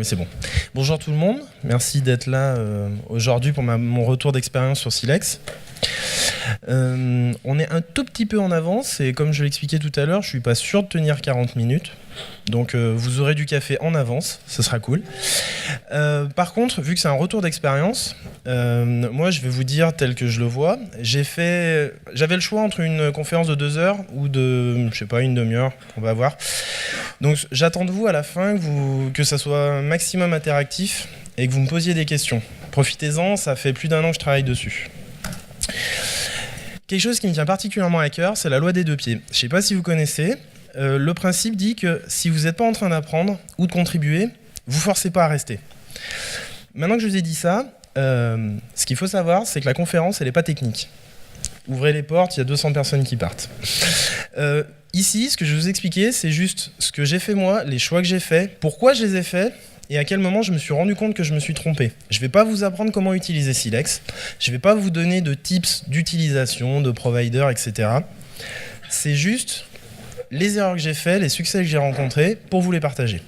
Oui, c'est bon. Bonjour tout le monde, merci d'être là aujourd'hui pour mon retour d'expérience sur Silex. On est un tout petit peu en avance et comme je l'expliquais tout à l'heure, je suis pas sûr de tenir 40 minutes. Donc vous aurez du café en avance, ce sera cool. Par contre, vu que c'est un retour d'expérience, moi je vais vous dire tel que je le vois. J'avais le choix entre une conférence de 2 heures ou de, je sais pas, une demi-heure, on va voir. Donc j'attends de vous à la fin que ça soit un maximum interactif et que vous me posiez des questions. Profitez-en, ça fait plus d'1 an que je travaille dessus. Quelque chose qui me tient particulièrement à cœur, c'est la loi des 2 pieds. Je ne sais pas si vous connaissez, le principe dit que si vous n'êtes pas en train d'apprendre ou de contribuer, vous ne forcez pas à rester. Maintenant que je vous ai dit ça, ce qu'il faut savoir, c'est que la conférence, elle n'est pas technique. Ouvrez les portes, il y a 200 personnes qui partent. Ici, ce que je vais vous expliquer, c'est juste ce que j'ai fait moi, les choix que j'ai faits, pourquoi je les ai faits, et à quel moment je me suis rendu compte que je me suis trompé. Je ne vais pas vous apprendre comment utiliser Silex, je ne vais pas vous donner de tips d'utilisation, de provider, etc. C'est juste les erreurs que j'ai faites, les succès que j'ai rencontrés, pour vous les partager.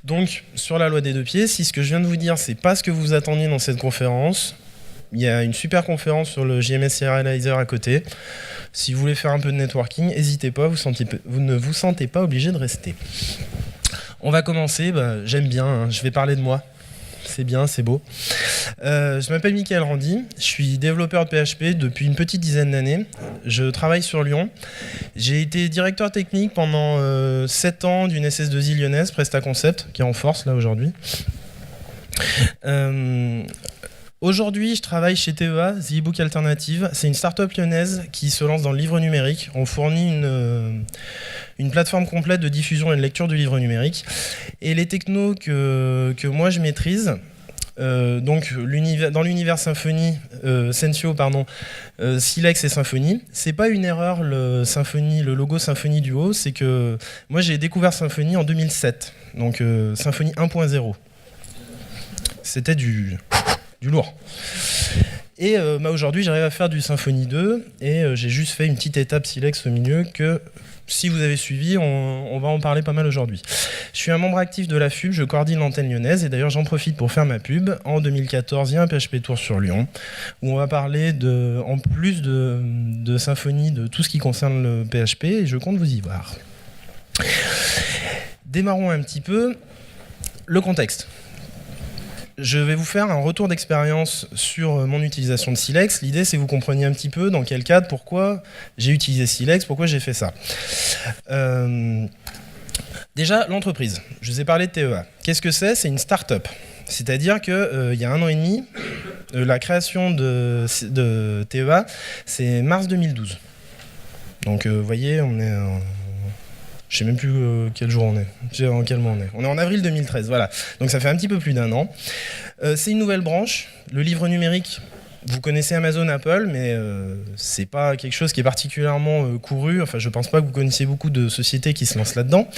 Donc, sur la loi des 2 pieds, si ce que je viens de vous dire, c'est pas ce que vous attendiez dans cette conférence, il y a une super conférence sur le JMS Serializer à côté. Si vous voulez faire un peu de networking, n'hésitez pas, vous ne vous sentez pas obligé de rester. On va commencer, j'aime bien, hein, je vais parler de moi. C'est bien, c'est beau. Je m'appelle Michael Randy, je suis développeur de PHP depuis une petite dizaine d'années. Je travaille sur Lyon. J'ai été directeur technique pendant 7 ans d'une SS2I lyonnaise, Presta Concept, qui est en force là aujourd'hui. Aujourd'hui, je travaille chez TEA, The eBook Alternative. C'est une start-up lyonnaise qui se lance dans le livre numérique. On fournit une plateforme complète de diffusion et de lecture du livre numérique. Et les technos que moi je maîtrise, donc dans l'univers Symfony, Sensio, Silex et Symfony, c'est pas une erreur le logo Symfony du haut, c'est que moi j'ai découvert Symfony en 2007, donc Symfony 1.0. C'était du lourd. Et aujourd'hui, j'arrive à faire du Symfony 2 et j'ai juste fait une petite étape Silex au milieu que, si vous avez suivi, on va en parler pas mal aujourd'hui. Je suis un membre actif de la FUB, je coordonne l'antenne lyonnaise et d'ailleurs j'en profite pour faire ma pub. En 2014, il y a un PHP Tour sur Lyon où on va parler en plus de Symfony, de tout ce qui concerne le PHP et je compte vous y voir. Démarrons un petit peu le contexte. Je vais vous faire un retour d'expérience sur mon utilisation de Silex. L'idée, c'est que vous compreniez un petit peu dans quel cadre, pourquoi j'ai utilisé Silex, pourquoi j'ai fait ça. Déjà, l'entreprise. Je vous ai parlé de TEA. Qu'est-ce que c'est ? C'est une start-up. C'est-à-dire qu'il y a 1 an et demi, la création de TEA, c'est mars 2012. Donc, vous voyez, on est... Je sais même plus quel jour on est, en quel mois on est. On est en avril 2013, voilà. Donc ça fait un petit peu plus d'1 an. C'est une nouvelle branche. Le livre numérique, vous connaissez Amazon, Apple, mais c'est pas quelque chose qui est particulièrement couru. Enfin, je pense pas que vous connaissiez beaucoup de sociétés qui se lancent là-dedans.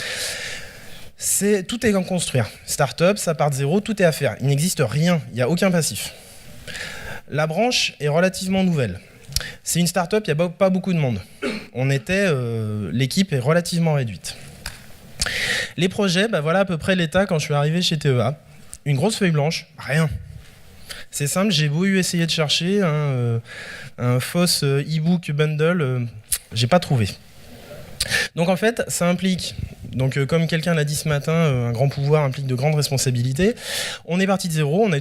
Tout est en construire. Start-up, ça part de zéro, tout est à faire. Il n'existe rien, il n'y a aucun passif. La branche est relativement nouvelle. C'est une start-up, il n'y a pas beaucoup de monde. L'équipe est relativement réduite. Les projets, voilà à peu près l'état quand je suis arrivé chez TEA. Une grosse feuille blanche, rien. C'est simple, j'ai beau essayer de chercher un fausse e-book bundle, j'ai pas trouvé. Donc en fait, ça implique, comme quelqu'un l'a dit ce matin, un grand pouvoir implique de grandes responsabilités. On est parti de zéro, on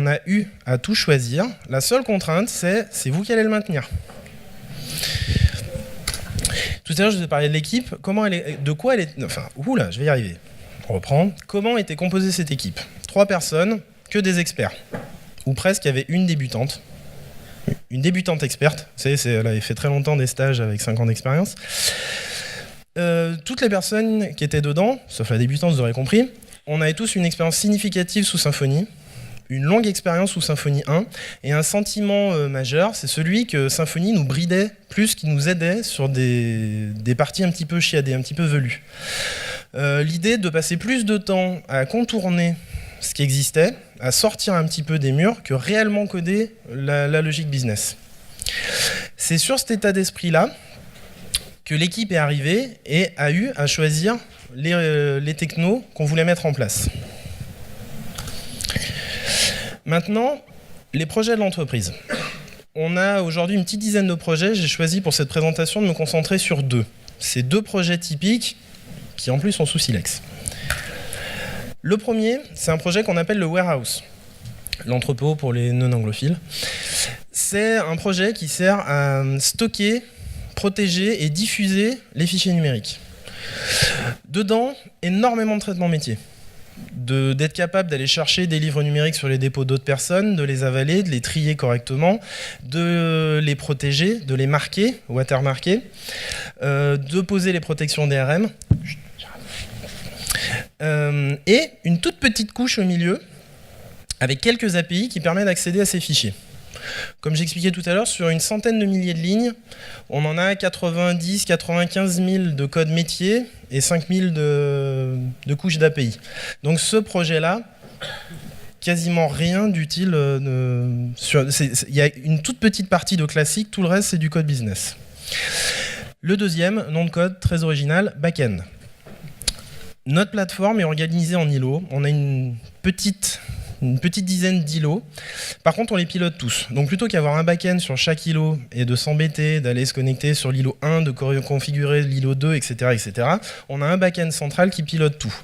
a eu à tout choisir. La seule contrainte, c'est vous qui allez le maintenir. Tout à l'heure, je vous ai parlé de l'équipe. Je vais y arriver. On reprend. Comment était composée cette équipe ? 3 personnes, que des experts. Ou presque, il y avait une débutante. Une débutante experte. Vous savez, elle avait fait très longtemps des stages avec 5 ans d'expérience. Toutes les personnes qui étaient dedans, sauf la débutante, vous aurez compris, on avait tous une expérience significative sous Symfony, une longue expérience sous Symfony 1, et un sentiment majeur, c'est celui que Symfony nous bridait plus qu'il nous aidait sur des parties un petit peu chiadées, un petit peu velues. L'idée de passer plus de temps à contourner ce qui existait, à sortir un petit peu des murs, que réellement coder la logique business. C'est sur cet état d'esprit-là que l'équipe est arrivée et a eu à choisir les technos qu'on voulait mettre en place. Maintenant, les projets de l'entreprise. On a aujourd'hui une petite dizaine de projets. J'ai choisi pour cette présentation de me concentrer sur 2. Ces 2 projets typiques qui en plus sont sous Silex. Le premier, c'est un projet qu'on appelle le warehouse, l'entrepôt pour les non-anglophiles. C'est un projet qui sert à stocker, protéger et diffuser les fichiers numériques. Dedans, énormément de traitements métiers. D'être capable d'aller chercher des livres numériques sur les dépôts d'autres personnes, de les avaler, de les trier correctement, de les protéger, de les marquer, watermarker, de poser les protections DRM, et une toute petite couche au milieu, avec quelques API qui permettent d'accéder à ces fichiers. Comme j'expliquais tout à l'heure, sur une centaine de milliers de lignes, on en a 90-95 000 de code métier et 5 000 de couches d'API. Donc ce projet-là, quasiment rien d'utile. Il y a une toute petite partie de classique, tout le reste c'est du code business. Le deuxième, nom de code très original, backend. Notre plateforme est organisée en îlots. On a une petite dizaine d'îlots. Par contre, on les pilote tous. Donc plutôt qu'avoir un back-end sur chaque îlot et de s'embêter, d'aller se connecter sur l'îlot 1, de configurer l'îlot 2, etc., on a un back-end central qui pilote tout.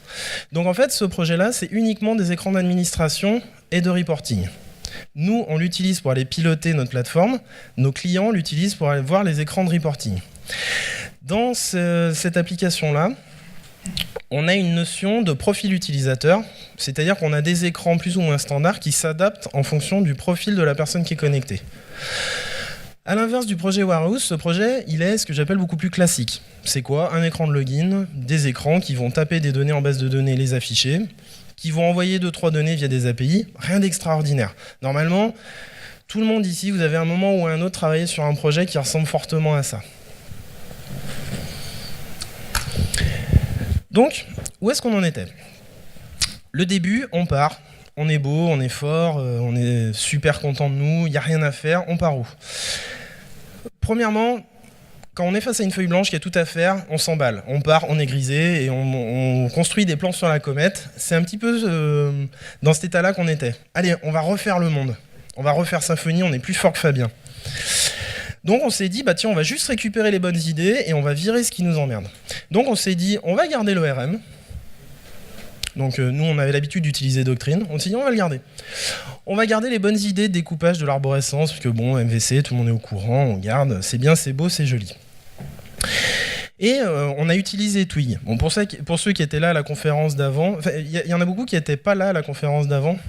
Donc en fait, ce projet-là, c'est uniquement des écrans d'administration et de reporting. Nous, on l'utilise pour aller piloter notre plateforme. Nos clients l'utilisent pour aller voir les écrans de reporting. Dans cette application-là, on a une notion de profil utilisateur, c'est-à-dire qu'on a des écrans plus ou moins standards qui s'adaptent en fonction du profil de la personne qui est connectée. À l'inverse du projet Warehouse, ce projet, il est ce que j'appelle beaucoup plus classique. C'est quoi? Un écran de login, des écrans qui vont taper des données en base de données, les afficher, qui vont envoyer 2-3 données via des API, rien d'extraordinaire. Normalement, tout le monde ici, vous avez un moment ou un autre travaillé sur un projet qui ressemble fortement à ça. Donc, où est-ce qu'on en était? Le début, on part, on est beau, on est fort, on est super content de nous, il n'y a rien à faire, on part où? Premièrement, quand on est face à une feuille blanche qui a tout à faire, on s'emballe. On part, on est grisé et on construit des plans sur la comète. C'est un petit peu dans cet état-là qu'on était. Allez, on va refaire le monde. On va refaire Symfony, on est plus fort que Fabien. Donc on s'est dit, bah tiens, on va juste récupérer les bonnes idées et on va virer ce qui nous emmerde. Donc on s'est dit, on va garder l'ORM. Donc nous, on avait l'habitude d'utiliser Doctrine. On s'est dit, on va le garder. On va garder les bonnes idées de découpage de l'arborescence, parce que bon, MVC, tout le monde est au courant, on garde, c'est bien, c'est beau, c'est joli. Et on a utilisé Twig. Bon, pour ceux qui étaient là à la conférence d'avant, il y en a beaucoup qui n'étaient pas là à la conférence d'avant.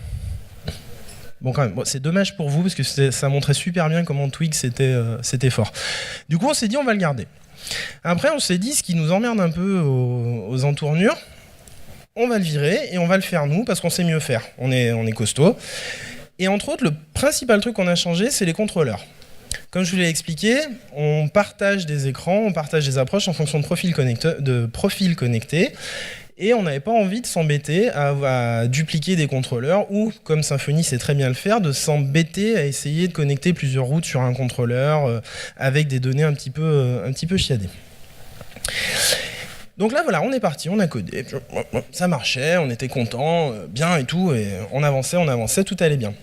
Bon, quand même, bon, c'est dommage pour vous, parce que ça montrait super bien comment Twig c'était fort. Du coup, on s'est dit, on va le garder. Après, on s'est dit, ce qui nous emmerde un peu aux entournures, on va le virer et on va le faire nous, parce qu'on sait mieux faire. On est costaud. Et entre autres, le principal truc qu'on a changé, c'est les contrôleurs. Comme je vous l'ai expliqué, on partage des écrans, on partage des approches en fonction de profils connectés. Et on n'avait pas envie de s'embêter à dupliquer des contrôleurs ou, comme Symfony sait très bien le faire, de s'embêter à essayer de connecter plusieurs routes sur un contrôleur avec des données un petit peu chiadées. Donc là, voilà, on est parti, on a codé, ça marchait, on était contents, bien et tout, et on avançait, tout allait bien.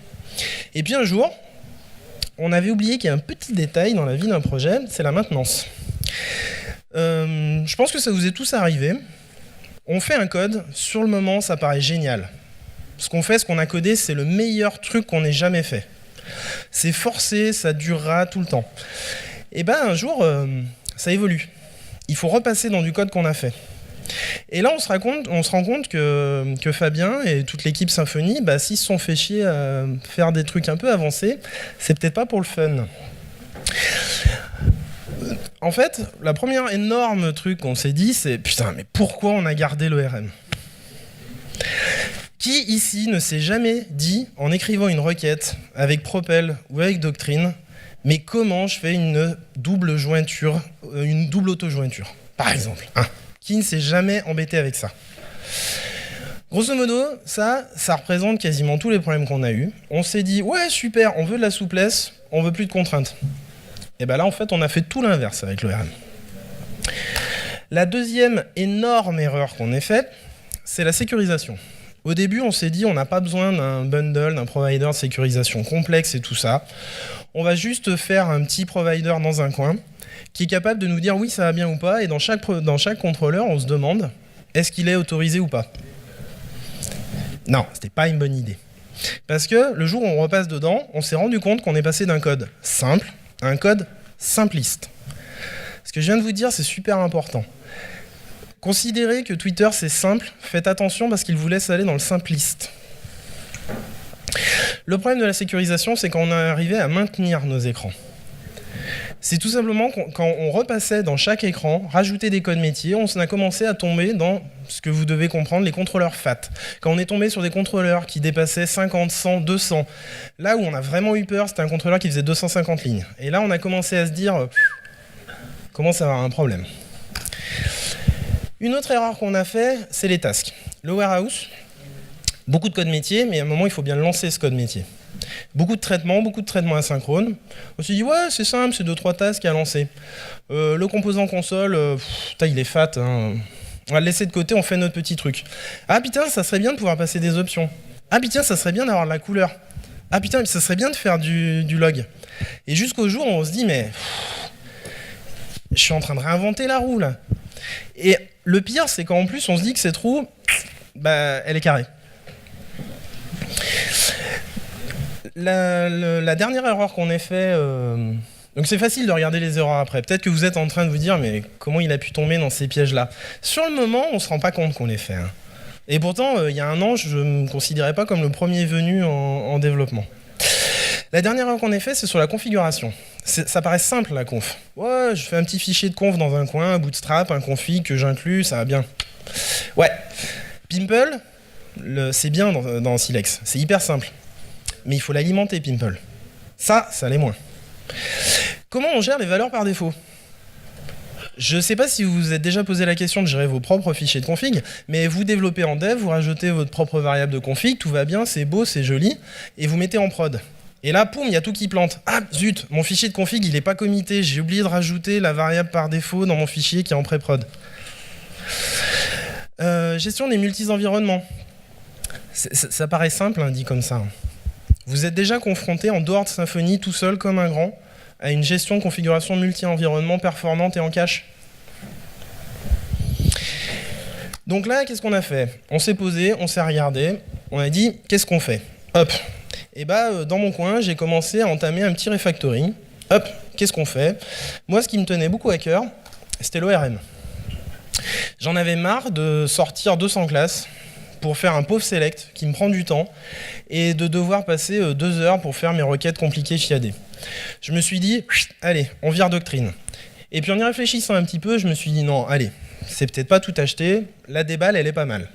Et puis un jour, on avait oublié qu'il y a un petit détail dans la vie d'un projet, c'est la maintenance. Je pense que ça vous est tous arrivé. On fait un code, sur le moment, ça paraît génial. Ce qu'on a codé, c'est le meilleur truc qu'on ait jamais fait. C'est forcé, ça durera tout le temps. Et ben un jour, ça évolue. Il faut repasser dans du code qu'on a fait. Et là, on se rend compte que Fabien et toute l'équipe Symfony, s'ils se sont fait chier à faire des trucs un peu avancés, c'est peut-être pas pour le fun. En fait, la première énorme truc qu'on s'est dit, c'est « Putain, mais pourquoi on a gardé l'ORM ?» Qui ici ne s'est jamais dit, en écrivant une requête avec Propel ou avec Doctrine, mais comment je fais une double jointure, une double auto-jointure, par exemple, hein? Qui ne s'est jamais embêté avec ça? Grosso modo, ça représente quasiment tous les problèmes qu'on a eus. On s'est dit « Ouais, super, on veut de la souplesse, on veut plus de contraintes. » Et bien là, en fait, on a fait tout l'inverse avec l'ORM. La deuxième énorme erreur qu'on ait faite, c'est la sécurisation. Au début, on s'est dit on n'a pas besoin d'un bundle, d'un provider de sécurisation complexe et tout ça. On va juste faire un petit provider dans un coin qui est capable de nous dire oui, ça va bien ou pas. Et dans chaque contrôleur, on se demande est-ce qu'il est autorisé ou pas. Non, c'était pas une bonne idée. Parce que le jour où on repasse dedans, on s'est rendu compte qu'on est passé d'un code simple à un code simpliste. Ce que je viens de vous dire, c'est super important. Considérez que Twitter c'est simple, faites attention parce qu'il vous laisse aller dans le simpliste. Le problème de la sécurisation, c'est qu'on est arrivé à maintenir nos écrans. C'est tout simplement quand on repassait dans chaque écran, rajouter des codes métiers, on a commencé à tomber dans ce que vous devez comprendre, les contrôleurs FAT. Quand on est tombé sur des contrôleurs qui dépassaient 50, 100, 200, là où on a vraiment eu peur, c'était un contrôleur qui faisait 250 lignes. Et là, on a commencé à se dire, commence à avoir un problème. Une autre erreur qu'on a fait, c'est les tasks. Le warehouse, beaucoup de code métier, mais à un moment, il faut bien lancer ce code métier. Beaucoup de traitements asynchrones. On s'est dit, ouais, c'est simple, c'est 2-3 tasks à lancer. Le composant console, il est fat. Hein. On va le laisser de côté, on fait notre petit truc. Ah putain, ça serait bien de pouvoir passer des options. Ah putain, ça serait bien d'avoir de la couleur. Ah putain, ça serait bien de faire du log. Et jusqu'au jour où on se dit, mais je suis en train de réinventer la roue là. Et le pire, c'est qu'en plus, on se dit que cette roue, elle est carrée. La dernière erreur qu'on ait fait... Donc c'est facile de regarder les erreurs après. Peut-être que vous êtes en train de vous dire, mais comment il a pu tomber dans ces pièges-là? Sur le moment, on ne se rend pas compte qu'on les fait. Hein. Et pourtant, il y a un an, je ne me considérais pas comme le premier venu en développement. La dernière erreur qu'on ait fait, c'est sur la configuration. Ça paraît simple, la conf. Ouais, je fais un petit fichier de conf dans un coin, un bootstrap, un config que j'inclus, ça va bien. Ouais. Pimple, c'est bien dans Silex. C'est hyper simple. Mais il faut l'alimenter, Pimple. Ça l'est moins. Comment on gère les valeurs par défaut? Je ne sais pas si vous vous êtes déjà posé la question de gérer vos propres fichiers de config, mais vous développez en dev, vous rajoutez votre propre variable de config, tout va bien, c'est beau, c'est joli, et vous mettez en prod. Et là, poum, il y a tout qui plante. Ah, zut, mon fichier de config, il n'est pas committé, j'ai oublié de rajouter la variable par défaut dans mon fichier qui est en pré-prod. Gestion des multi-environnements. Ça paraît simple, hein, dit comme ça. Vous êtes déjà confronté en dehors de Symfony, tout seul comme un grand, à une gestion de configuration multi-environnement performante et en cache. Donc là, qu'est-ce qu'on a fait? On s'est posé, on s'est regardé, on a dit, qu'est-ce qu'on fait? Hop. Et dans mon coin, j'ai commencé à entamer un petit refactoring. Hop, qu'est-ce qu'on fait? Moi, ce qui me tenait beaucoup à cœur, c'était l'ORM. J'en avais marre de sortir 200 classes pour faire un pauvre select qui me prend du temps et de devoir passer 2 heures pour faire mes requêtes compliquées chiadées. Je me suis dit, allez, on vire doctrine. Et puis en y réfléchissant un petit peu, je me suis dit, non, allez, c'est peut-être pas tout acheté, la déballe, elle est pas mal.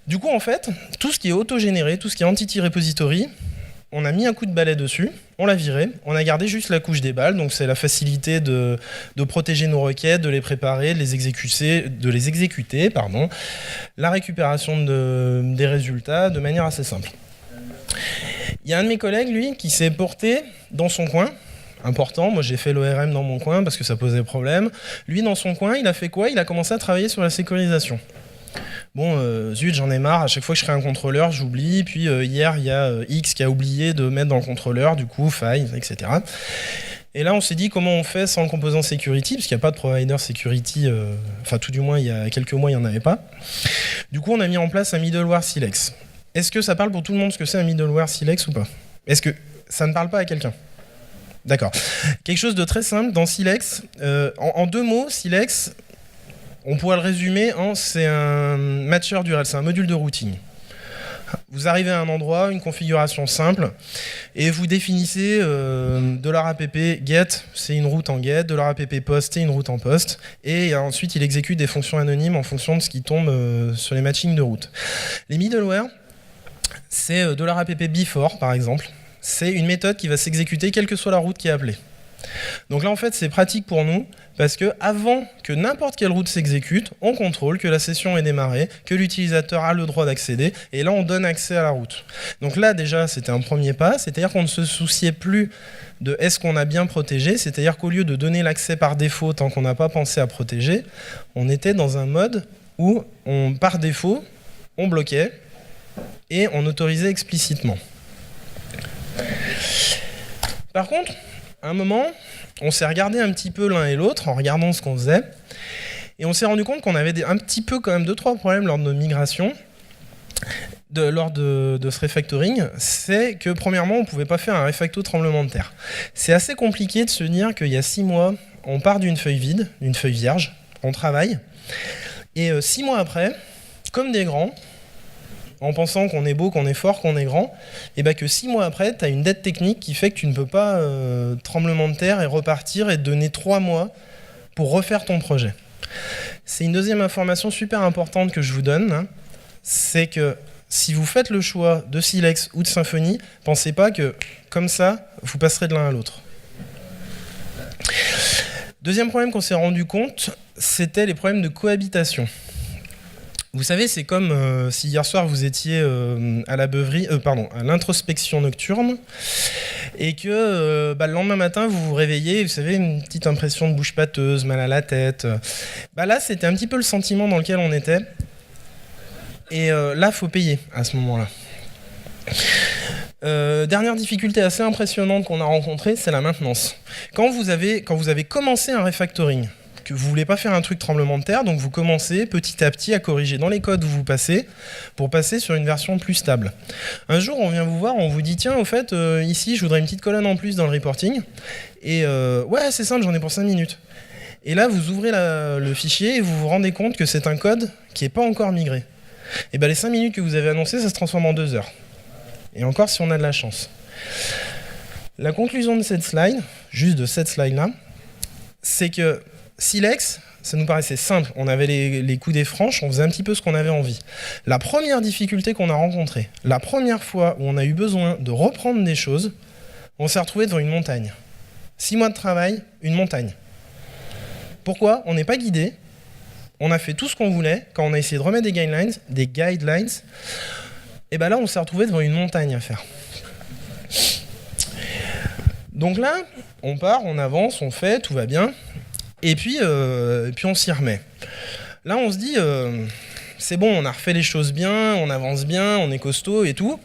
Du coup, en fait, tout ce qui est autogénéré, tout ce qui est entity repository, on a mis un coup de balai dessus, on l'a viré, on a gardé juste la couche déballe, donc c'est la facilité de protéger nos requêtes, de les préparer, de les exécuter, la récupération des résultats de manière assez simple. Il y a un de mes collègues, lui, qui s'est porté dans son coin, important, moi j'ai fait l'ORM dans mon coin parce que ça posait problème. Lui, dans son coin, il a fait quoi? Il a commencé à travailler sur la sécurisation. Bon, zut, j'en ai marre, à chaque fois que je crée un contrôleur, j'oublie, puis hier, il y a X qui a oublié de mettre dans le contrôleur, du coup, faille, etc. Et là, on s'est dit comment on fait sans le composant security, parce qu'il n'y a pas de provider security, enfin tout du moins, il y a quelques mois, il n'y en avait pas. Du coup, on a mis en place un middleware Silex. Est-ce que ça parle pour tout le monde ce que c'est un middleware Silex ou pas? Est-ce que ça ne parle pas à quelqu'un? D'accord. Quelque chose de très simple, dans Silex, en 2 mots, Silex, on pourrait le résumer en c'est un matcher d'URL, c'est un module de routing. Vous arrivez à un endroit, une configuration simple, et vous définissez $app get, c'est une route en get, $app post, c'est une route en post, et ensuite il exécute des fonctions anonymes en fonction de ce qui tombe sur les matchings de route. Les middleware, c'est $app before par exemple, c'est une méthode qui va s'exécuter quelle que soit la route qui est appelée. Donc là, en fait, c'est pratique pour nous, parce que avant que n'importe quelle route s'exécute, on contrôle que la session est démarrée, que l'utilisateur a le droit d'accéder, et là, on donne accès à la route. Donc là, déjà, c'était un premier pas, c'est-à-dire qu'on ne se souciait plus de est-ce qu'on a bien protégé, c'est-à-dire qu'au lieu de donner l'accès par défaut tant qu'on n'a pas pensé à protéger, on était dans un mode où, par défaut, on bloquait et on autorisait explicitement. Par contre, à un moment, on s'est regardé un petit peu l'un et l'autre en regardant ce qu'on faisait, et on s'est rendu compte qu'on avait un petit peu quand même 2-3 problèmes lors de nos migrations, lors de ce refactoring. C'est que premièrement, on ne pouvait pas faire un refacto tremblement de terre. C'est assez compliqué de se dire qu'il y a 6 mois, on part d'une feuille vide, d'une feuille vierge, on travaille, et 6 mois après, comme des grands, en pensant qu'on est beau, qu'on est fort, qu'on est grand, et bah que 6 mois après, tu as une dette technique qui fait que tu ne peux pas tremblement de terre et repartir et te donner 3 mois pour refaire ton projet. C'est une deuxième information super importante que je vous donne, hein, c'est que si vous faites le choix de Silex ou de Symfony, pensez pas que comme ça, vous passerez de l'un à l'autre. Deuxième problème qu'on s'est rendu compte, c'était les problèmes de cohabitation. Vous savez, c'est comme si hier soir vous étiez à la beuverie, à l'introspection nocturne, et que le lendemain matin vous vous réveillez, vous savez, une petite impression de bouche pâteuse, mal à la tête. Là, c'était un petit peu le sentiment dans lequel on était. Et là, faut payer à ce moment-là. Dernière difficulté assez impressionnante qu'on a rencontrée, c'est la maintenance. Quand vous avez commencé un refactoring, que vous voulez pas faire un truc tremblement de terre, donc vous commencez petit à petit à corriger dans les codes où vous passez, pour passer sur une version plus stable. Un jour, on vient vous voir, on vous dit, tiens, au fait, ici, je voudrais une petite colonne en plus dans le reporting, et ouais, c'est simple, j'en ai pour 5 minutes. Et là, vous ouvrez le fichier et vous vous rendez compte que c'est un code qui n'est pas encore migré. Et les 5 minutes que vous avez annoncées, ça se transforme en 2 heures. Et encore si on a de la chance. La conclusion de cette slide, juste de cette slide-là, c'est que Silex, ça nous paraissait simple. On avait les coups des franches, on faisait un petit peu ce qu'on avait envie. La première difficulté qu'on a rencontrée, la première fois où on a eu besoin de reprendre des choses, on s'est retrouvé devant une montagne. 6 mois de travail, une montagne. Pourquoi ? On n'est pas guidé. On a fait tout ce qu'on voulait. Quand on a essayé de remettre des guidelines, et là, on s'est retrouvé devant une montagne à faire. Donc là, on part, on avance, on fait, tout va bien. Et puis on s'y remet. Là, on se dit, c'est bon, on a refait les choses bien, on avance bien, on est costaud et tout.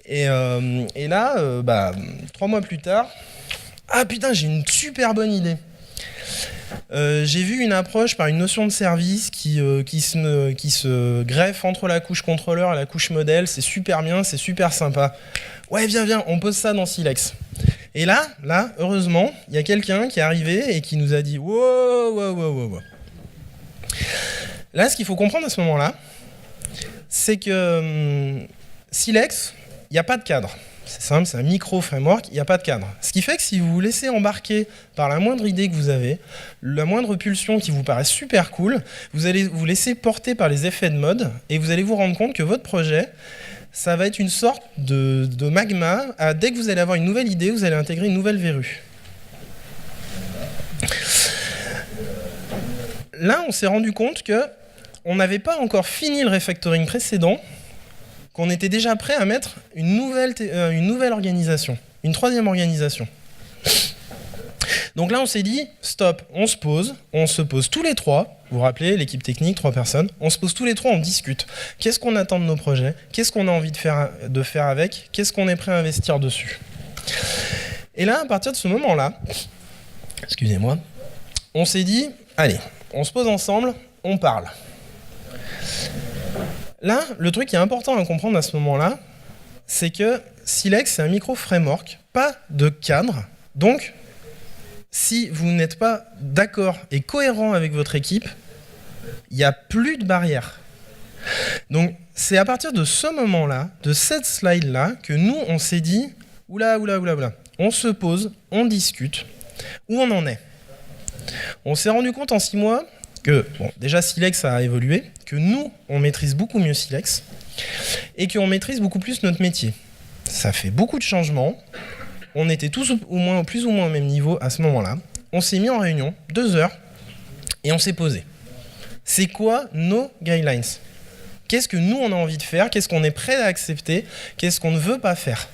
Et là, 3 mois plus tard, ah putain, j'ai une super bonne idée. J'ai vu une approche par une notion de service qui se greffe entre la couche contrôleur et la couche modèle. C'est super bien, c'est super sympa. Ouais, viens, on pose ça dans Silex. Et là, heureusement, il y a quelqu'un qui est arrivé et qui nous a dit wow. Là, ce qu'il faut comprendre à ce moment-là, c'est que Silex, il n'y a pas de cadre. C'est simple, c'est un micro-framework, il n'y a pas de cadre. Ce qui fait que si vous vous laissez embarquer par la moindre idée que vous avez, la moindre pulsion qui vous paraît super cool, vous allez vous laisser porter par les effets de mode et vous allez vous rendre compte que votre projet, ça va être une sorte de magma. Dès que vous allez avoir une nouvelle idée, vous allez intégrer une nouvelle verrue. Là, on s'est rendu compte qu'on n'avait pas encore fini le refactoring précédent, qu'on était déjà prêt à mettre une nouvelle organisation, une 3e organisation. Donc là, on s'est dit, stop, on se pose tous les 3, vous vous rappelez, l'équipe technique, 3 personnes, on se pose tous les 3, on discute. Qu'est-ce qu'on attend de nos projets ? Qu'est-ce qu'on a envie de faire avec ? Qu'est-ce qu'on est prêt à investir dessus ? Et là, à partir de ce moment-là, excusez-moi, on s'est dit, allez, on se pose ensemble, on parle. Là, le truc qui est important à comprendre à ce moment-là, c'est que Silex, c'est un micro-framework, pas de cadre. Donc, si vous n'êtes pas d'accord et cohérent avec votre équipe, il n'y a plus de barrière. Donc, c'est à partir de ce moment-là, de cette slide-là, que nous, on s'est dit, oula, on se pose, on discute, où on en est. On s'est rendu compte en 6 mois que, déjà Silex a évolué, que nous, on maîtrise beaucoup mieux Silex, et qu'on maîtrise beaucoup plus notre métier. Ça fait beaucoup de changements, on était tous au moins, plus ou moins au même niveau à ce moment-là. On s'est mis en réunion, 2 heures, et on s'est posé. C'est quoi nos guidelines ? Qu'est-ce que nous, on a envie de faire ? Qu'est-ce qu'on est prêt à accepter ? Qu'est-ce qu'on ne veut pas faire ?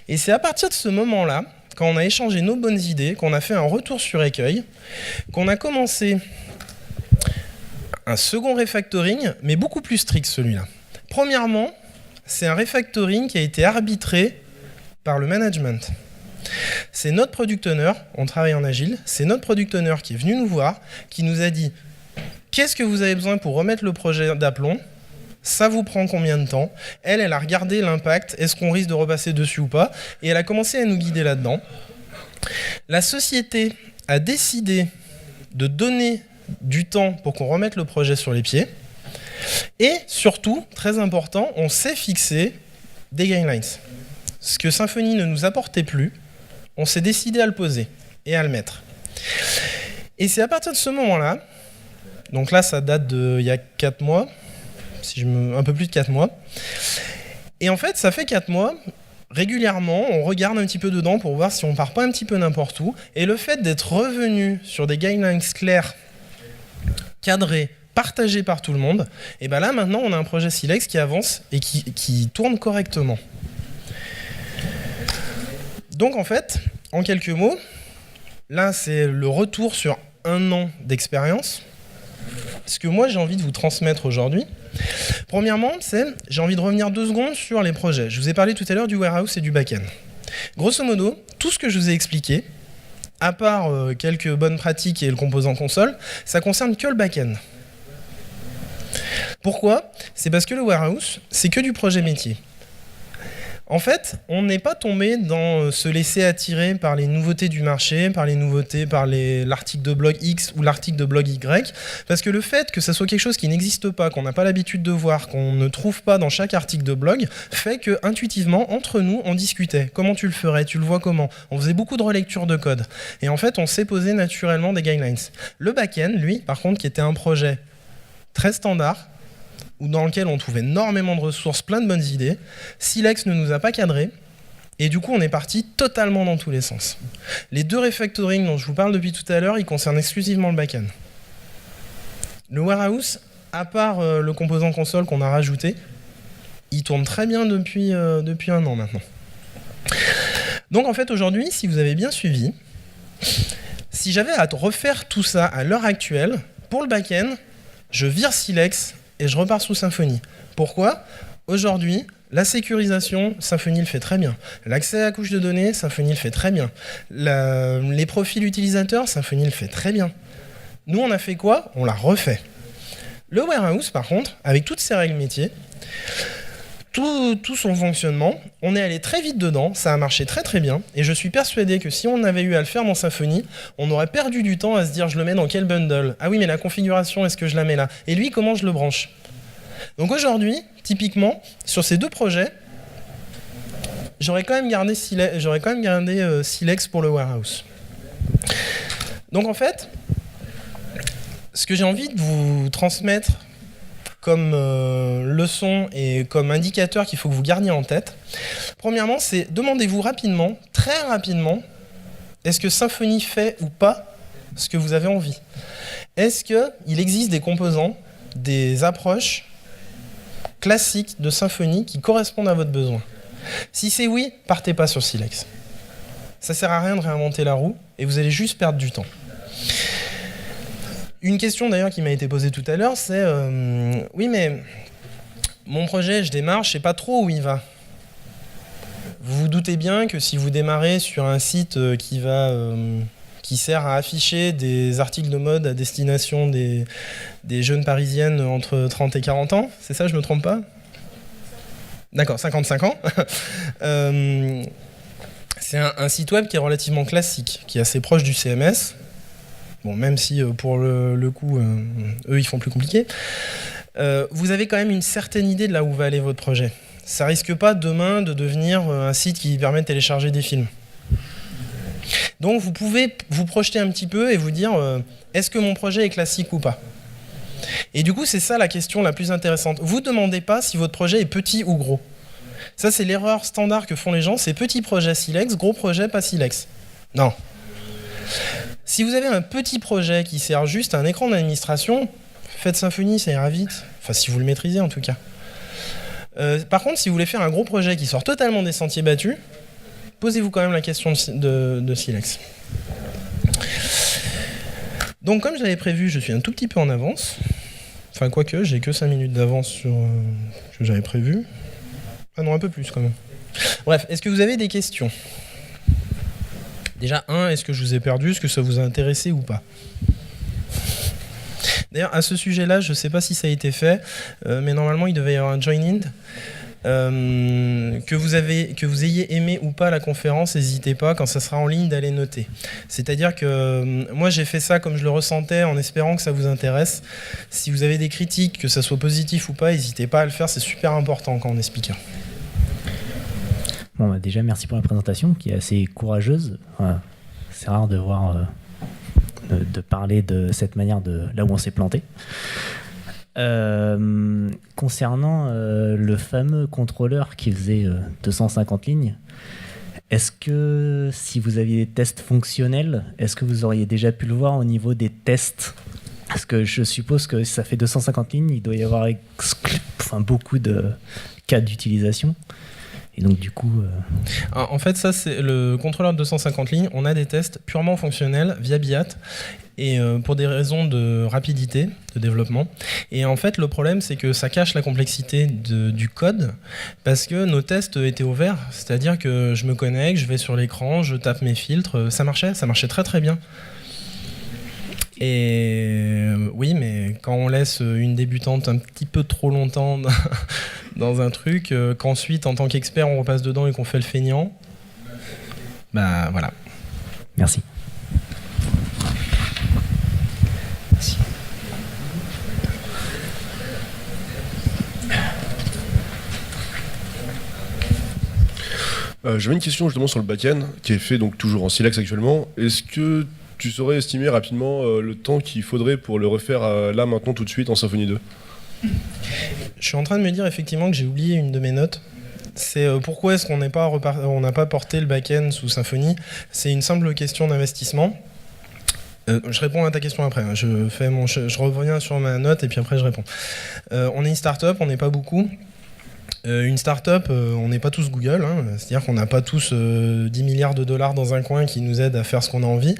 Et c'est à partir de ce moment-là, quand on a échangé nos bonnes idées, qu'on a fait un retour sur écueil, qu'on a commencé un second refactoring, mais beaucoup plus strict celui-là. Premièrement, c'est un refactoring qui a été arbitré par le management. C'est notre product owner, on travaille en agile, c'est notre product owner qui est venu nous voir, qui nous a dit « Qu'est-ce que vous avez besoin pour remettre le projet d'aplomb ? Ça vous prend combien de temps ?» Elle a regardé l'impact, est-ce qu'on risque de repasser dessus ou pas ? Et elle a commencé à nous guider là-dedans. La société a décidé de donner du temps pour qu'on remette le projet sur les pieds. Et surtout, très important, on s'est fixé des guidelines. Ce que Symfony ne nous apportait plus, on s'est décidé à le poser et à le mettre. Et c'est à partir de ce moment-là, donc là ça date d'il y a 4 mois, un peu plus de 4 mois, et en fait ça fait 4 mois, régulièrement on regarde un petit peu dedans pour voir si on part pas un petit peu n'importe où, et le fait d'être revenu sur des guidelines clairs, cadrés, partagés par tout le monde, et bien là maintenant on a un projet Silex qui avance et qui tourne correctement. Donc en fait, en quelques mots, là c'est le retour sur 1 an d'expérience. Ce que moi j'ai envie de vous transmettre aujourd'hui, premièrement, j'ai envie de revenir 2 secondes sur les projets. Je vous ai parlé tout à l'heure du warehouse et du back-end. Grosso modo, tout ce que je vous ai expliqué, à part quelques bonnes pratiques et le composant console, ça concerne que le back-end. Pourquoi ? C'est parce que le warehouse, c'est que du projet métier. En fait, on n'est pas tombé dans se laisser attirer par les nouveautés du marché, par les nouveautés, par l'article de blog X ou l'article de blog Y, parce que le fait que ça soit quelque chose qui n'existe pas, qu'on n'a pas l'habitude de voir, qu'on ne trouve pas dans chaque article de blog, fait que intuitivement, entre nous, on discutait. Comment tu le ferais ? Tu le vois comment ? On faisait beaucoup de relecture de code. Et en fait, on s'est posé naturellement des guidelines. Le back-end, lui, par contre, qui était un projet très standard, ou dans lequel on trouve énormément de ressources, plein de bonnes idées, Silex ne nous a pas cadré, et du coup on est parti totalement dans tous les sens. Les 2 refactoring dont je vous parle depuis tout à l'heure, ils concernent exclusivement le back-end. Le warehouse, à part le composant console qu'on a rajouté, il tourne très bien depuis 1 an maintenant. Donc en fait aujourd'hui, si vous avez bien suivi, si j'avais à refaire tout ça à l'heure actuelle, pour le back-end, je vire Silex et je repars sous Symfony. Pourquoi ? Aujourd'hui, la sécurisation, Symfony le fait très bien. L'accès à la couche de données, Symfony le fait très bien. Les profils utilisateurs, Symfony le fait très bien. Nous, on a fait quoi ? On l'a refait. Le warehouse, par contre, avec toutes ses règles métiers, tout son fonctionnement, on est allé très vite dedans, ça a marché très très bien, et je suis persuadé que si on avait eu à le faire dans Symfony, on aurait perdu du temps à se dire je le mets dans quel bundle ? Ah oui, mais la configuration, est-ce que je la mets là ? Et lui, comment je le branche ? Donc aujourd'hui, typiquement, sur ces 2 projets, j'aurais quand même gardé Silex pour le warehouse. Donc en fait, ce que j'ai envie de vous transmettre comme leçon et comme indicateur qu'il faut que vous gardiez en tête. Premièrement, c'est demandez-vous rapidement, très rapidement, est-ce que Symfony fait ou pas ce que vous avez envie ? Est-ce qu'il existe des composants, des approches classiques de Symfony qui correspondent à votre besoin ? Si c'est oui, partez pas sur Silex. Ça sert à rien de réinventer la roue et vous allez juste perdre du temps. Une question d'ailleurs qui m'a été posée tout à l'heure, c'est oui mais mon projet, je démarre, je sais pas trop où il va. Vous vous doutez bien que si vous démarrez sur un site qui sert à afficher des articles de mode à destination des jeunes parisiennes entre 30 et 40 ans, c'est ça, je me trompe pas ? D'accord, 55 ans. C'est un site web qui est relativement classique, qui est assez proche du CMS. Bon, même si pour le coup, eux, ils font plus compliqué. Vous avez quand même une certaine idée de là où va aller votre projet. Ça risque pas demain de devenir un site qui permet de télécharger des films. Donc vous pouvez vous projeter un petit peu et vous dire est-ce que mon projet est classique ou pas ? Et du coup, c'est ça la question la plus intéressante. Vous ne demandez pas si votre projet est petit ou gros. Ça, c'est l'erreur standard que font les gens, c'est petit projet Silex, gros projet pas Silex. Non. Si vous avez un petit projet qui sert juste à un écran d'administration, faites Symfony, ça ira vite. Enfin, si vous le maîtrisez en tout cas. Par contre, si vous voulez faire un gros projet qui sort totalement des sentiers battus, posez-vous quand même la question de Silex. Donc, comme j'avais prévu, je suis un tout petit peu en avance. Enfin, quoique, j'ai que 5 minutes d'avance sur ce que j'avais prévu. Ah non, un peu plus quand même. Bref, est-ce que vous avez des questions ? Déjà, est-ce que je vous ai perdu ? Est-ce que ça vous a intéressé ou pas ? D'ailleurs, à ce sujet-là, je ne sais pas si ça a été fait, mais normalement, il devait y avoir un join-in. Que vous ayez aimé ou pas la conférence, n'hésitez pas, quand ça sera en ligne, d'aller noter. C'est-à-dire que moi, j'ai fait ça comme je le ressentais, en espérant que ça vous intéresse. Si vous avez des critiques, que ça soit positif ou pas, n'hésitez pas à le faire, c'est super important quand on est speaker. Bon, déjà, merci pour la présentation, qui est assez courageuse. C'est rare de voir... de parler de cette manière de là où on s'est planté. Concernant le fameux contrôleur qui faisait 250 lignes, est-ce que si vous aviez des tests fonctionnels, est-ce que vous auriez déjà pu le voir au niveau des tests ? Parce que je suppose que si ça fait 250 lignes, il doit y avoir beaucoup de cas d'utilisation. Et donc du coup... En fait, ça c'est le contrôleur de 250 lignes. On a des tests purement fonctionnels via BIAT et pour des raisons de rapidité de développement. Et en fait, le problème, c'est que ça cache la complexité du code parce que nos tests étaient ouverts. C'est-à-dire que je me connecte, je vais sur l'écran, je tape mes filtres. Ça marchait très très bien. Et oui, mais quand on laisse une débutante un petit peu trop longtemps dans un truc, qu'ensuite, en tant qu'expert, on repasse dedans et qu'on fait le feignant, bah voilà. Merci. Merci. J'avais une question justement sur le back-end, qui est fait donc toujours en Silex actuellement. Est-ce que tu saurais estimer rapidement le temps qu'il faudrait pour le refaire là, maintenant, tout de suite, en Symfony 2 ? Je suis en train de me dire effectivement que j'ai oublié une de mes notes. C'est pourquoi est-ce qu'on n'a pas porté le back-end sous Symfony ? C'est une simple question d'investissement. Je réponds à ta question après. Hein. Je reviens sur ma note et puis après je réponds. On est une start-up, on n'est pas beaucoup. Une start-up, on n'est pas tous Google, hein, c'est-à-dire qu'on n'a pas tous 10 milliards de dollars dans un coin qui nous aident à faire ce qu'on a envie.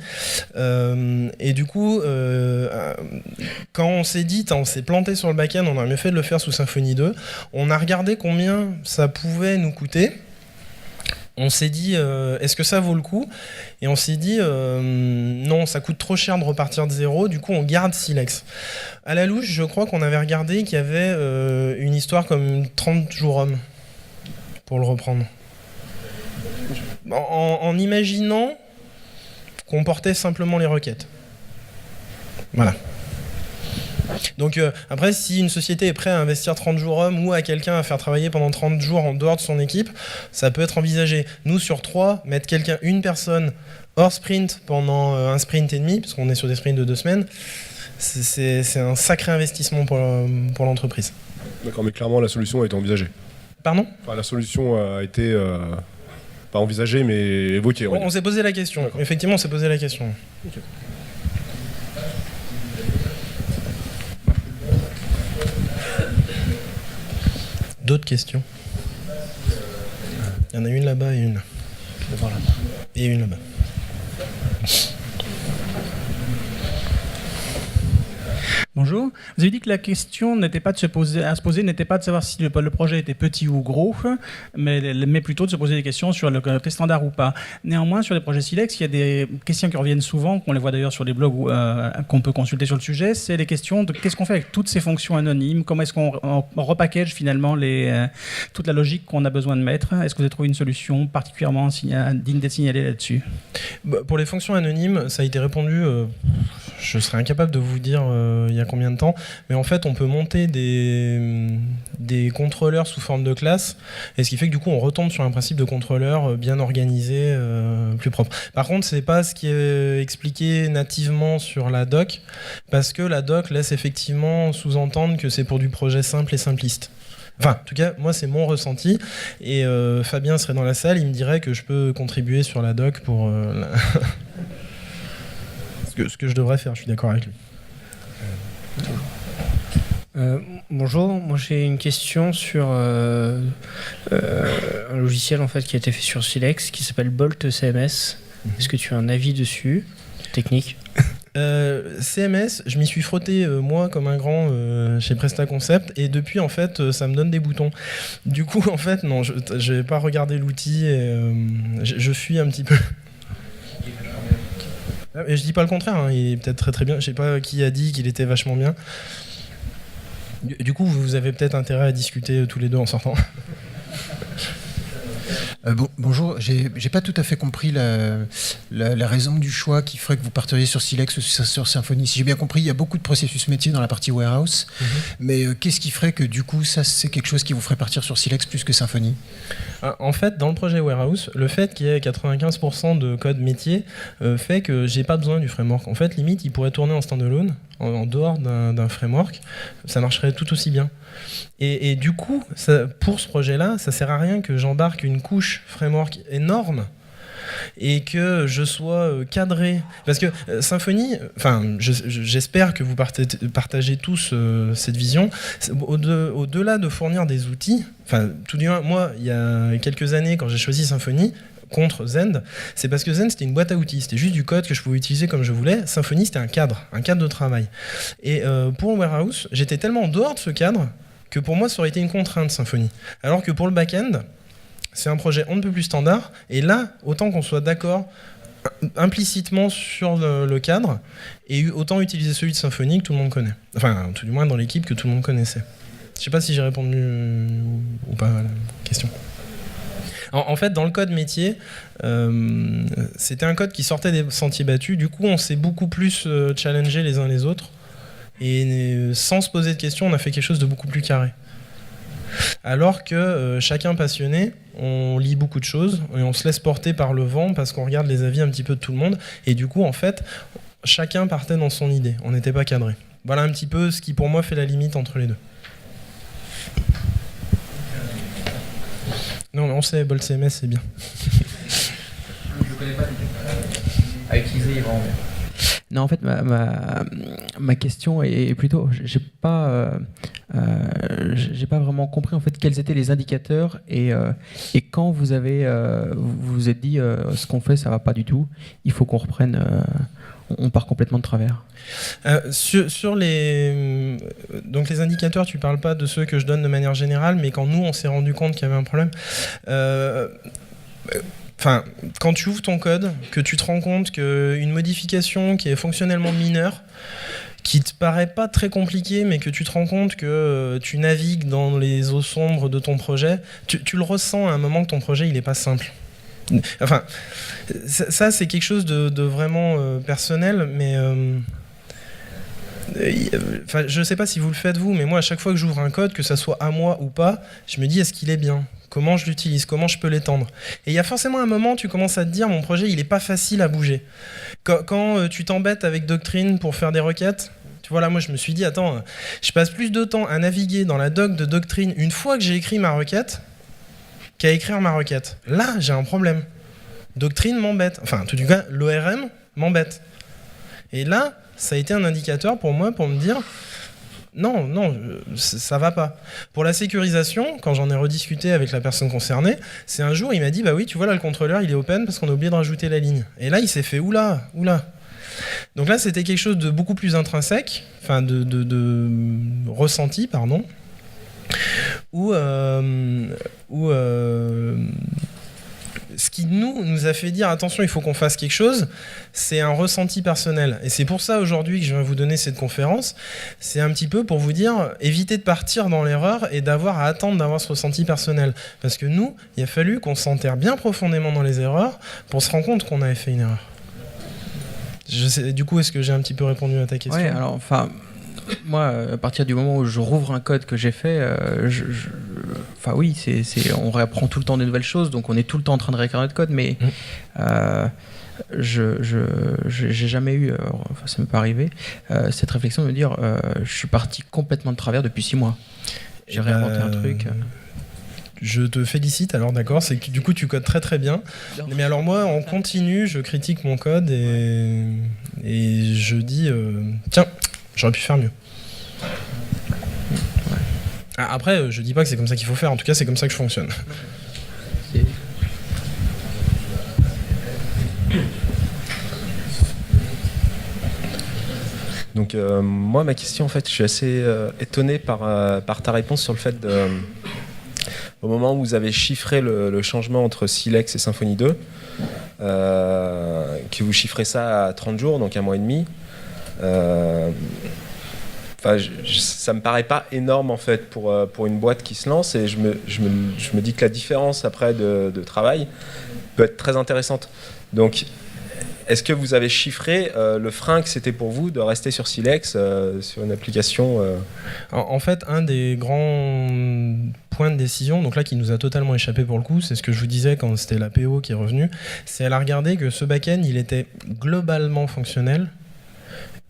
Et du coup, quand on s'est dit, on s'est planté sur le back-end, on a mieux fait de le faire sous Symfony 2, on a regardé combien ça pouvait nous coûter. On s'est dit, est-ce que ça vaut le coup ? Et on s'est dit, non, ça coûte trop cher de repartir de zéro, du coup on garde Silex. À la louche, je crois qu'on avait regardé qu'il y avait une histoire comme 30 jours hommes pour le reprendre. En imaginant qu'on portait simplement les requêtes. Voilà. Donc après, si une société est prête à investir 30 jours hommes ou à quelqu'un à faire travailler pendant 30 jours en dehors de son équipe, ça peut être envisagé. Nous, sur 3, mettre une personne hors sprint pendant un sprint et demi, parce qu'on est sur des sprints de 2 semaines, c'est un sacré investissement pour l'entreprise. D'accord, mais clairement, la solution a été envisagée. Pardon ? Enfin, la solution a été, pas envisagée, mais évoquée. On s'est posé la question. D'accord. Effectivement, on s'est posé la question. Okay. D'autres questions ? Il y en a une là-bas et une là. Et une là-bas. Bonjour. Vous avez dit que la question n'était pas de se poser, n'était pas de savoir si le projet était petit ou gros, mais plutôt de se poser des questions sur le côté standard ou pas. Néanmoins, sur les projets Silex, il y a des questions qui reviennent souvent, qu'on les voit d'ailleurs sur les blogs qu'on peut consulter sur le sujet, c'est les questions de qu'est-ce qu'on fait avec toutes ces fonctions anonymes, comment est-ce qu'on repackage finalement toute la logique qu'on a besoin de mettre. Est-ce que vous avez trouvé une solution particulièrement digne d'être signalée là-dessus ? Pour les fonctions anonymes, ça a été répondu, je serais incapable de vous dire il y a combien de temps, mais en fait on peut monter des contrôleurs sous forme de classe, et ce qui fait que du coup on retombe sur un principe de contrôleur bien organisé, plus propre. Par contre c'est pas ce qui est expliqué nativement sur la doc, parce que la doc laisse effectivement sous-entendre que c'est pour du projet simple et simpliste. Enfin, en tout cas, moi, c'est mon ressenti. Et Fabien serait dans la salle, il me dirait que je peux contribuer sur la doc pour ce que je devrais faire. Je suis d'accord avec lui. Bonjour, moi j'ai une question sur un logiciel en fait qui a été fait sur Silex qui s'appelle Bolt CMS. Est-ce que tu as un avis dessus, technique? CMS, je m'y suis frotté moi comme un grand chez Presta Concept et depuis en fait ça me donne des boutons. Du coup en fait non, je vais pas regarder l'outil et je fuis un petit peu. Et je dis pas le contraire, hein, il est peut-être très très bien. Je sais pas qui a dit qu'il était vachement bien. Du coup vous avez peut-être intérêt à discuter tous les deux en sortant. Bonjour, j'ai pas tout à fait compris la raison du choix qui ferait que vous parteriez sur Silex ou sur Symfony. Si j'ai bien compris, il y a beaucoup de processus métiers dans la partie warehouse, mais qu'est-ce qui ferait que du coup, ça c'est quelque chose qui vous ferait partir sur Silex plus que Symfony? En fait, dans le projet warehouse, le fait qu'il y ait 95% de code métier fait que j'ai pas besoin du framework. En fait, limite, il pourrait tourner en standalone, en dehors d'un framework, ça marcherait tout aussi bien. Et du coup, pour ce projet-là, ça sert à rien que j'embarque une couche framework énorme et que je sois cadré. Parce que Symfony, j'espère que vous partagez tous cette vision. Au-delà de fournir des outils, tout du moins, moi, il y a quelques années, quand j'ai choisi Symfony, contre Zend, c'est parce que Zend c'était une boîte à outils, c'était juste du code que je pouvais utiliser comme je voulais. Symfony c'était un cadre de travail. Et pour le warehouse, j'étais tellement en dehors de ce cadre que pour moi ça aurait été une contrainte Symfony. Alors que pour le back-end, c'est un projet on ne peut plus standard, et là, autant qu'on soit d'accord implicitement sur le cadre, et autant utiliser celui de Symfony que tout le monde connaît. Enfin, tout du moins dans l'équipe que tout le monde connaissait. Je sais pas si j'ai répondu ou pas à la question. En fait, dans le code métier, c'était un code qui sortait des sentiers battus. Du coup, on s'est beaucoup plus challengé les uns les autres. Et sans se poser de questions, on a fait quelque chose de beaucoup plus carré. Alors que chacun passionné, on lit beaucoup de choses et on se laisse porter par le vent parce qu'on regarde les avis un petit peu de tout le monde. Et du coup, en fait, chacun partait dans son idée. On n'était pas cadré. Voilà un petit peu ce qui, pour moi, fait la limite entre les deux. Non, mais on sait, Bolt CMS, c'est bien. Je connais pas du tout. À utiliser, vraiment bien. Non, en fait, ma question est plutôt, j'ai pas vraiment compris en fait quels étaient les indicateurs et quand vous vous êtes dit ce qu'on fait ça va pas du tout, il faut qu'on reprenne, on part complètement de travers. Sur les indicateurs, tu parles pas de ceux que je donne de manière générale, mais quand nous on s'est rendu compte qu'il y avait un problème. Quand tu ouvres ton code, que tu te rends compte qu'une modification qui est fonctionnellement mineure, qui te paraît pas très compliquée, mais que tu te rends compte que tu navigues dans les eaux sombres de ton projet, tu le ressens à un moment que ton projet il est pas simple. Enfin, ça c'est quelque chose de vraiment personnel, mais je sais pas si vous le faites vous, mais moi à chaque fois que j'ouvre un code, que ça soit à moi ou pas, je me dis est-ce qu'il est bien ? Comment je l'utilise, comment je peux l'étendre. Et il y a forcément un moment, tu commences à te dire, mon projet, il n'est pas facile à bouger. Quand tu t'embêtes avec Doctrine pour faire des requêtes, tu vois, là, moi, je me suis dit, attends, je passe plus de temps à naviguer dans la doc de Doctrine une fois que j'ai écrit ma requête qu'à écrire ma requête. Là, j'ai un problème. Doctrine m'embête. Enfin, tout du cas, l'ORM m'embête. Et là, ça a été un indicateur pour moi pour me dire... Non, ça va pas. Pour la sécurisation, quand j'en ai rediscuté avec la personne concernée, c'est un jour, il m'a dit, bah oui, tu vois là, le contrôleur, il est open parce qu'on a oublié de rajouter la ligne. Et là, il s'est fait, oula. Donc là, c'était quelque chose de beaucoup plus intrinsèque, enfin de ressenti, pardon, où ce qui nous a fait dire attention, il faut qu'on fasse quelque chose, c'est un ressenti personnel. Et c'est pour ça aujourd'hui que je viens vous donner cette conférence. C'est un petit peu pour vous dire, évitez de partir dans l'erreur et d'avoir à attendre d'avoir ce ressenti personnel. Parce que nous, il a fallu qu'on s'enterre bien profondément dans les erreurs pour se rendre compte qu'on avait fait une erreur. Du coup, est-ce que j'ai un petit peu répondu à ta question ? Oui, alors, moi, à partir du moment où je rouvre un code que j'ai fait, on réapprend tout le temps des nouvelles choses, donc on est tout le temps en train de réécrire notre code, mais j'ai jamais eu, ça m'est pas arrivé, cette réflexion de me dire je suis parti complètement de travers depuis 6 mois. j'ai réinventé un truc. Je te félicite, alors d'accord, c'est que du coup tu codes très très bien. Mais alors moi, en continu, je critique mon code et je dis tiens, j'aurais pu faire mieux. Après, je dis pas que c'est comme ça qu'il faut faire, en tout cas c'est comme ça que je fonctionne. Donc moi, ma question, en fait, je suis assez étonné par ta réponse sur le fait de... Au moment où vous avez chiffré le changement entre Silex et Symfony 2, que vous chiffrez ça à 30 jours, donc 1 mois et demi, ça me paraît pas énorme en fait pour une boîte qui se lance, et je me dis que la différence après de travail peut être très intéressante. Donc est-ce que vous avez chiffré le frein que c'était pour vous de rester sur Silex, sur une application En fait, un des grands points de décision, donc là qui nous a totalement échappé pour le coup, c'est ce que je vous disais quand c'était la PO qui est revenue, c'est elle a regardé que ce back-end, il était globalement fonctionnel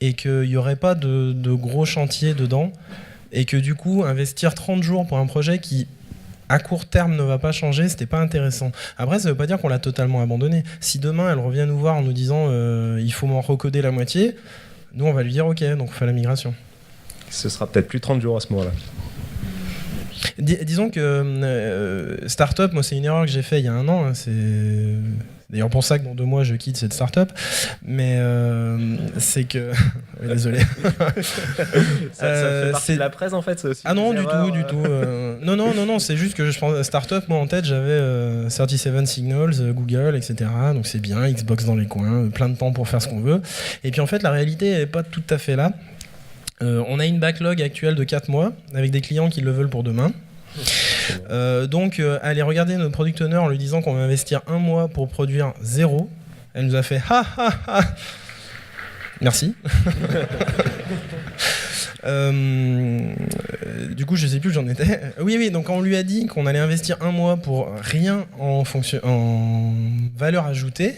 et qu'il n'y aurait pas de gros chantiers dedans, et que du coup, investir 30 jours pour un projet qui à court terme ne va pas changer, c'était pas intéressant. Après, ça veut pas dire qu'on l'a totalement abandonné. Si demain elle revient nous voir en nous disant il faut m'en recoder la moitié, nous on va lui dire ok, donc on fait la migration. Ce sera peut-être plus 30 jours à ce moment-là. Disons que Startup, moi c'est une erreur que j'ai fait il y a 1 an, hein, c'est d'ailleurs pour ça que dans 2 mois je quitte cette startup, mais c'est que... Oui, désolé. ça fait partie de la presse en fait, c'est aussi Ah non, des du erreurs, tout. Non, c'est juste que je pense Startup, moi en tête j'avais 37 Signals, Google, etc. Donc c'est bien, Xbox dans les coins, plein de temps pour faire ce qu'on veut. Et puis en fait la réalité n'est pas tout à fait là. On a une backlog actuelle de 4 mois avec des clients qui le veulent pour demain. Donc aller regarder notre product owner en lui disant qu'on va investir 1 mois pour produire 0, elle nous a fait ha ha ha. Merci. Du coup je sais plus où j'en étais. Oui, donc on lui a dit qu'on allait investir 1 mois pour rien en valeur ajoutée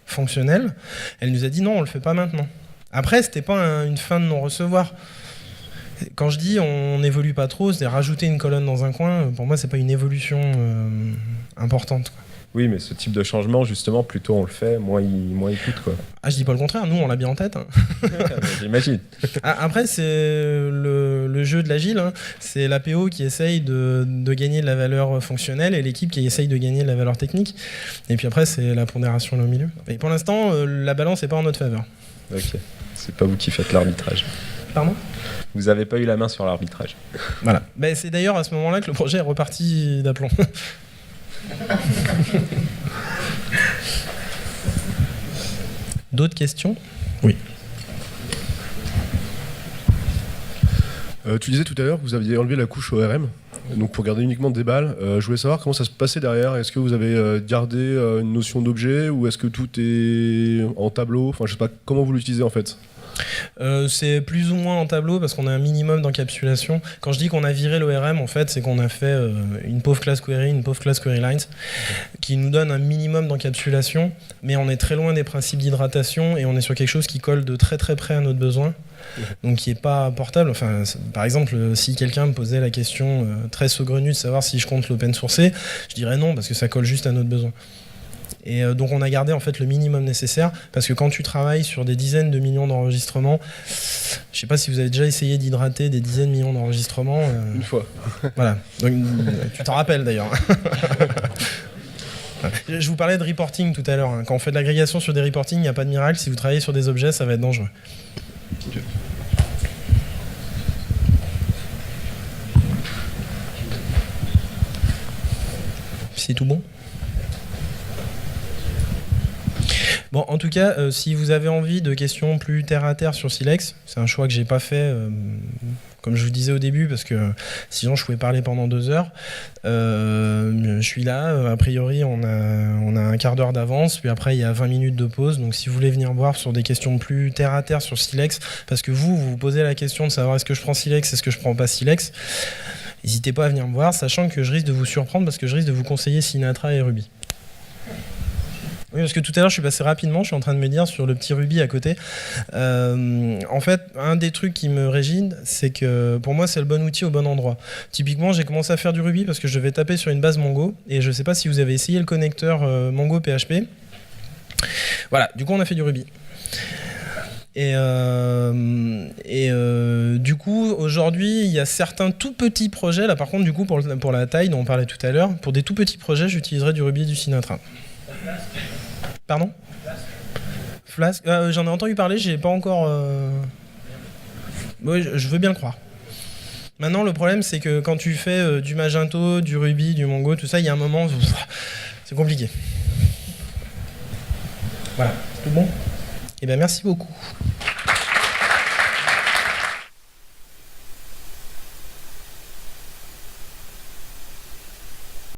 fonctionnelle, elle nous a dit non, on le fait pas maintenant. Après, c'était pas une fin de non-recevoir. Quand je dis on n'évolue pas trop, c'est rajouter une colonne dans un coin, pour moi, c'est pas une évolution importante, quoi. Oui, mais ce type de changement, justement, plus tôt on le fait, moins il coûte, quoi. Ah, je dis pas le contraire, nous, on l'a bien en tête. Hein. J'imagine. Après, c'est le jeu de l'agile, hein. C'est l'APO qui essaye de gagner de la valeur fonctionnelle et l'équipe qui essaye de gagner de la valeur technique. Et puis après, c'est la pondération là au milieu. Et pour l'instant, la balance n'est pas en notre faveur. Ok. C'est pas vous qui faites l'arbitrage. Pardon ? Vous n'avez pas eu la main sur l'arbitrage. Voilà. Ben, c'est d'ailleurs à ce moment-là que le projet est reparti d'aplomb. D'autres questions ? Oui. Tu disais tout à l'heure que vous aviez enlevé la couche ORM, donc pour garder uniquement des balles. Je voulais savoir comment ça se passait derrière. Est-ce que vous avez gardé une notion d'objet ou est-ce que tout est en tableau ? Enfin, je sais pas comment vous l'utilisez en fait. C'est plus ou moins en tableau parce qu'on a un minimum d'encapsulation. Quand je dis qu'on a viré l'ORM, en fait, c'est qu'on a fait une pauvre class query, une pauvre class query lines qui nous donne un minimum d'encapsulation, mais on est très loin des principes d'hydratation et on est sur quelque chose qui colle de très très près à notre besoin. Donc qui n'est pas portable. Enfin, par exemple, si quelqu'un me posait la question très saugrenue de savoir si je compte l'open sourcer, je dirais non parce que ça colle juste à notre besoin. Et donc on a gardé en fait le minimum nécessaire parce que quand tu travailles sur des dizaines de millions d'enregistrements, je sais pas si vous avez déjà essayé d'hydrater des dizaines de millions d'enregistrements. Une fois. Voilà. Donc, tu t'en rappelles d'ailleurs. Je vous parlais de reporting tout à l'heure. Quand on fait de l'agrégation sur des reporting, il n'y a pas de miracle. Si vous travaillez sur des objets, ça va être dangereux. Okay. C'est tout bon ? Bon, en tout cas, si vous avez envie de questions plus terre à terre sur Silex, c'est un choix que j'ai pas fait, comme je vous disais au début, parce que sinon je pouvais parler pendant 2 heures. Je suis là, a priori on a un quart d'heure d'avance, puis après il y a 20 minutes de pause. Donc si vous voulez venir voir sur des questions plus terre à terre sur Silex, parce que vous vous posez la question de savoir est-ce que je prends Silex, est-ce que je prends pas Silex, n'hésitez pas à venir me voir, sachant que je risque de vous surprendre parce que je risque de vous conseiller Sinatra et Ruby. Oui, parce que tout à l'heure, je suis passé rapidement, je suis en train de me dire sur le petit Ruby à côté. En fait, un des trucs qui me régit, c'est que pour moi, c'est le bon outil au bon endroit. Typiquement, j'ai commencé à faire du Ruby parce que je devais taper sur une base Mongo, et je ne sais pas si vous avez essayé le connecteur Mongo PHP. Voilà, du coup, on a fait du Ruby. Et du coup, aujourd'hui, il y a certains tout petits projets. Là, par contre, du coup, pour la taille dont on parlait tout à l'heure, pour des tout petits projets, j'utiliserai du Ruby et du Sinatra. Pardon ? Flask. J'en ai entendu parler, j'ai pas encore. Oui, je veux bien le croire. Maintenant, le problème, c'est que quand tu fais du Magento, du Ruby, du Mongo, tout ça, il y a un moment, c'est compliqué. Voilà, tout bon ? Eh bien, merci beaucoup.